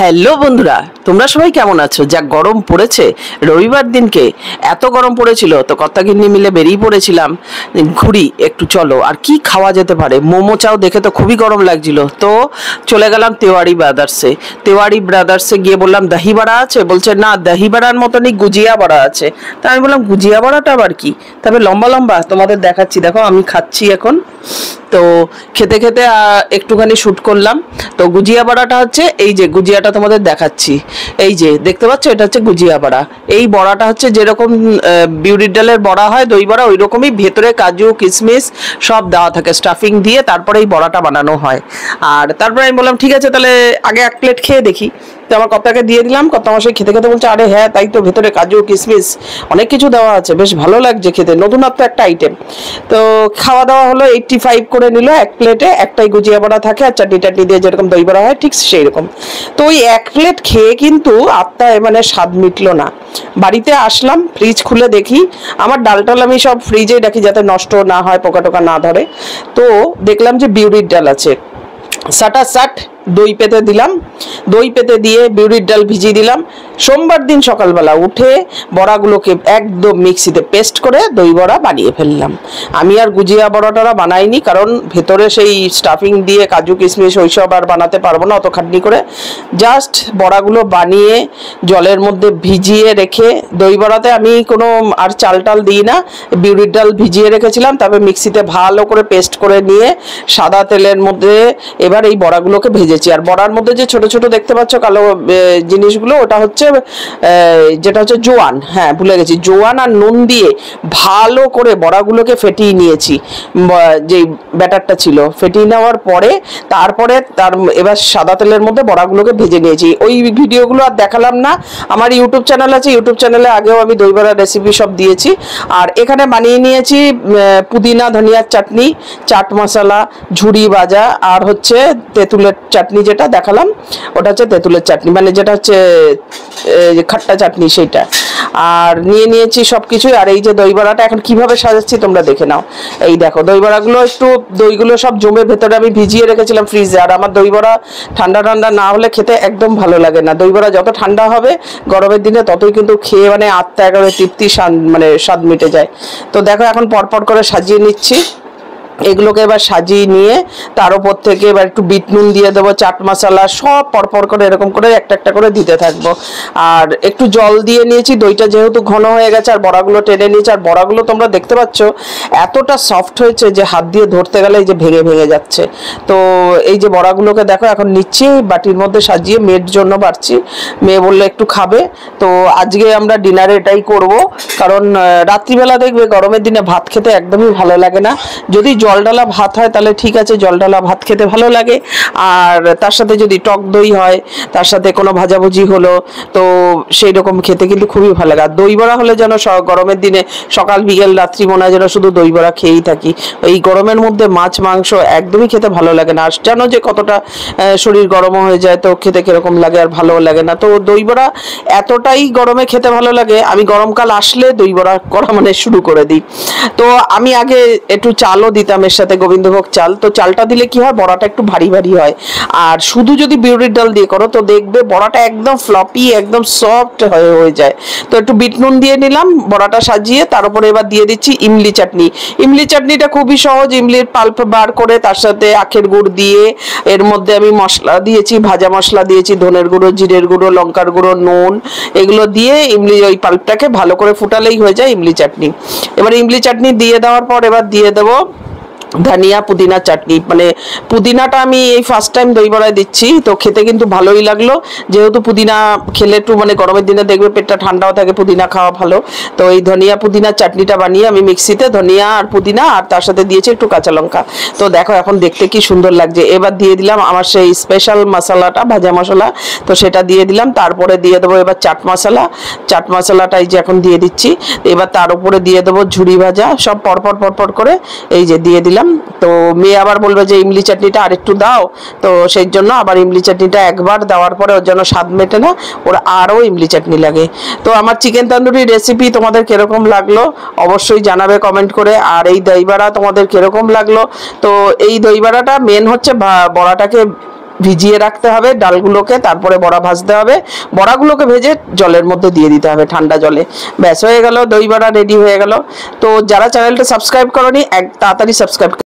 Hello বন্ধুরা, তোমরা সবাই কেমন আছো? যা গরম পড়েছে, রবিবার দিনকে এত গরম পড়েছিল তো কর্তাগিন্নি মিলে বেরিয়ে পড়েছিলাম ঘুরি একটু, চলো আর কি খাওয়া যেতে পারে। মোমো চাও দেখে তো খুবই গরম লাগছিল, তো চলে গেলাম তেওয়ারি ব্রাদার্সে গিয়ে বললাম দহি বড়া আছে? বলছে না, দহি বড়ার মতনই গুজিয়া বড়া আছে। তা আমি বললাম গুজিয়া বড়াটা আবার কি? তবে লম্বা লম্বা তোমাদের দেখাচ্ছি, দেখো আমি খাচ্ছি এখন। তো খেতে খেতে একটুখানি শ্যুট করলাম। তো গুজিয়া বড়াটা হচ্ছে এই যে গুজিয়াটা তোমাদের দেখাচ্ছি, এই যে দেখতে পাচ্ছ, এটা হচ্ছে গুজিয়া বড়া। এই বড়াটা হচ্ছে যেরকম বিউলির ডালের বড়া হয় দই বড়া, ওই রকমই ভেতরে কাজু কিশমিশ সব দেওয়া থাকে, স্টাফিং দিয়ে তারপরে এই বড়াটা বানানো হয়। আর তারপরে আমি বললাম ঠিক আছে তাহলে আগে এক প্লেট খেয়ে দেখি। তো আমার কর্তাকে দিয়ে দিলাম, কর্তা মশাই খেতে খেতে বলছে আরে হ্যাঁ তাই তো, ভেতরে কাজু কিশমিশ অনেক কিছু দেওয়া আছে, বেশ ভালো লাগছে খেতে, নতুনত্ব একটা আইটেম। তো খাওয়া দাওয়া হলো, 85 করে নিল এক প্লেটে। একটাই গুজিয়া বড়া থাকে আর চাটনি টাটনি দিয়ে যেরকম দই বড়া হয় ঠিক সেই রকম। তো ওই এক প্লেট খেয়ে কিন্তু আত্মায় মানে স্বাদ মিটলো না। বাড়িতে আসলাম, ফ্রিজ খুলে দেখি, আমার ডাল টাল আমি সব ফ্রিজে রাখি যাতে নষ্ট না হয়, পোকা টোকা না ধরে। তো দেখলাম যে বিউলির ডাল আছে, সাট দই পেতে দিলাম, দই পেতে দিয়ে বিউলির ডাল ভিজিয়ে দিলাম। সোমবার দিন সকালবেলা উঠে বড়াগুলোকে একদম মিক্সিতে পেস্ট করে দই বড়া বানিয়ে ফেললাম। আমি আর গুজিয়া বড়াটা বানাইনি, কারণ ভেতরে সেই স্টাফিং দিয়ে কাজু কিশমিশ ওইসব আর বানাতে পারবো না অত খাটনি করে। জাস্ট বড়াগুলো বানিয়ে জলের মধ্যে ভিজিয়ে রেখে, দই বড়াতে আমি কোনো আর চাল টাল দিই না, বিউলির ডাল ভিজিয়ে রেখেছিলাম, তারপরে মিক্সিতে ভালো করে পেস্ট করে নিয়ে সাদা তেলের মধ্যে এবার এই বড়াগুলোকে ভেজেছি। আর বড়ার মধ্যে যে ছোট ছোট দেখতে পাচ্ছ কালো জিনিসগুলো, ওটা হচ্ছে যেটা হচ্ছে জোয়ান, হ্যাঁ ভুলে গেছি, জোয়ান আর নুন দিয়ে ভালো করে বড়াগুলোকে ফেটিয়ে নিয়েছি। যে ব্যাটারটা ছিল ফেটিয়ে নেওয়ার পরে তারপরে এবার সাদা তেলের মধ্যে বড়াগুলোকে ভেজে নিয়েছি। ওই ভিডিওগুলো আর দেখালাম না, আমার ইউটিউব চ্যানেল আছে, ইউটিউব চ্যানেলে আগেও আমি দই বড়ার রেসিপি সব দিয়েছি। আর এখানে বানিয়ে নিয়েছি পুদিনা ধনিয়ার চাটনি, চাট মশলা, ঝুড়ি ভাজা, আর হচ্ছে তেঁতুলের চাটনি যেটা দেখালাম, ওটা হচ্ছে তেঁতুলের চাটনি, মানে যেটা হচ্ছে খাট্টা চাটনি সেইটা। আর নিয়ে নিয়েছি সব কিছুই। আর এই যে দই বড়াটা এখন কিভাবে সাজাচ্ছি তোমরা দেখে নাও। এই দেখো দই বড়াগুলো একটু দইগুলো সব জমে ভেতরে আমি ভিজিয়ে রেখেছিলাম ফ্রিজে। আর আমার দই বড়া ঠান্ডা ঠান্ডা না হলে খেতে একদম ভালো লাগে না। দই বড়া যত ঠান্ডা হবে গরমের দিনে ততই কিন্তু খেয়ে মানে আত্মা একেবারে তৃপ্তি মানে স্বাদ মিটে যায়। তো দেখো এখন পরপর করে সাজিয়ে নিচ্ছি এগুলোকে। এবার সাজিয়ে নিয়ে তার উপর থেকে এবার একটু বিট নুন দিয়ে দেবো, চাট মশলা সব পরপর করে এরকম করে একটা একটা করে দিতে থাকবো। আর একটু জল দিয়ে নিয়েছি, দইটা যেহেতু ঘন হয়ে গেছে আর বড়াগুলো টেনে নিয়েছে। আর বড়াগুলো তোমরা দেখতে পাচ্ছ এতটা সফট হয়েছে যে হাত দিয়ে ধরতে গেলে এই যে ভেঙে ভেঙে যাচ্ছে। তো এই যে বড়াগুলোকে দেখো এখন নিচ্ছি বাটির মধ্যে সাজিয়ে, মেয়ের জন্য বাড়ছি, মেয়ে বললে একটু খাবে। তো আজকে আমরা ডিনারে এটাই করব, কারণ রাত্রিবেলা দেখবে গরমের দিনে ভাত খেতে একদমই ভালো লাগে না। যদি জল ডালা ভাত হয় তাহলে ঠিক আছে, জল ডালা ভাত খেতে ভালো লাগে। আর তার সাথে যদি টক দই হয়, তার সাথে কোনো ভাজাভুজি হলো, তো সেই রকম খেতে কিন্তু খুবই ভালো লাগে। আর দই বড়া হলে যেন গরমের দিনে সকাল বিকেল রাত্রি মনে হয় যেন শুধু দই বড়া খেয়েই থাকি। এই গরমের মধ্যে মাছ মাংস একদমই খেতে ভালো লাগে না। আর জানো যে কতটা শরীর গরম হয়ে যায়, তো খেতে কিরকম লাগে আর ভালো লাগে না। তো দই বড়া এতটাই গরমে খেতে ভালো লাগে, আমি গরমকাল আসলে দই বড়া করা মানে শুরু করে দিই। তো আমি আগে একটু চালও দিতাম এর সাথে, গোবিন্দভোগ চাল। তো চালটা দিলে কি হয়, বড়াটা একটু ভারী ভারী হয়। আর শুধু যদি বিউলির ডাল দিয়ে করো তো দেখবে বড়াটা একদম ফ্লপি, একদম সফট হয়ে যায়। তো একটু বিট নুন দিয়ে নিলাম বড়াটা সাজিয়ে, তার উপরে এবার দিয়ে দিচ্ছি ইমলি চাটনি। ইমলি চাটনিটা খুবই সহজ, ইমলির পাল্প বার করে তার সাথে আখের গুড় দিয়ে, এর মধ্যে আমি মশলা দিয়েছি, ভাজা মশলা দিয়েছি, ধনের গুঁড়ো, জিরের গুঁড়ো, লঙ্কার গুঁড়ো, নুন, এগুলো দিয়ে ইমলি ওই পাল্পটাকে ভালো করে ফুটালেই হয়ে যায় ইমলি চাটনি। এবার ইমলি চাটনি দিয়ে দেওয়ার পর এবার দিয়ে দেবো ধনিয়া পুদিনা চাটনি। মানে পুদিনাটা আমি এই ফার্স্ট টাইম দই বড়ায় দিচ্ছি, তো খেতে কিন্তু ভালোই লাগলো। যেহেতু পুদিনা খেলে একটু মানে গরমের দিনে দেখবে পেটটা ঠান্ডাও থাকে, পুদিনা খাওয়া ভালো। তো এই ধনিয়া পুদিনা চাটনিটা বানিয়ে আমি মিক্সিতে ধনিয়া আর পুদিনা আর তার সাথে দিয়েছি একটু কাঁচা লঙ্কা। তো দেখো এখন দেখতে কি সুন্দর লাগছে। এবার দিয়ে দিলাম আমার সেই স্পেশাল মশলাটা, ভাজা মশলা, তো সেটা দিয়ে দিলাম। তারপরে দিয়ে দেবো এবার চাট মশলা, চাট মশলাটাই যে এখন দিয়ে দিচ্ছি। এবার তার উপরে দিয়ে দেবো ঝুড়ি ভাজা, সব পরপর পরপর করে এই যে দিয়ে দিলাম। তো মেয়ে আবার বলবে যে ইমলি চাটনিটা আরেকটু দাও, তো সেই জন্য আবার ইমলি চাটনিটা একবার দেওয়ার পরে ওর জন্য স্বাদ মেটে না, ওর আরও ইমলি চাটনি লাগে। তো আমার চিকেন তন্দুরি রেসিপি তোমাদের কিরকম লাগলো অবশ্যই জানাবে কমেন্ট করে। আর এই দই বড়া তোমাদের কিরকম লাগলো। তো এই দই বড়াটা মেন হচ্ছে বড়াটাকে ভিজিয়ে রাখতে হবে ডালগুলোকে, তারপরে বড়া ভাজতে হবে, বড়াগুলোকে ভেজে জলের মধ্যে দিয়ে দিতে হবে ঠান্ডা জলে। ব্যাস হয়ে গেল, দই বড়া রেডি হয়ে গেল। তো যারা চ্যানেলটা সাবস্ক্রাইব করনি তাড়াতাড়ি সাবস্ক্রাইব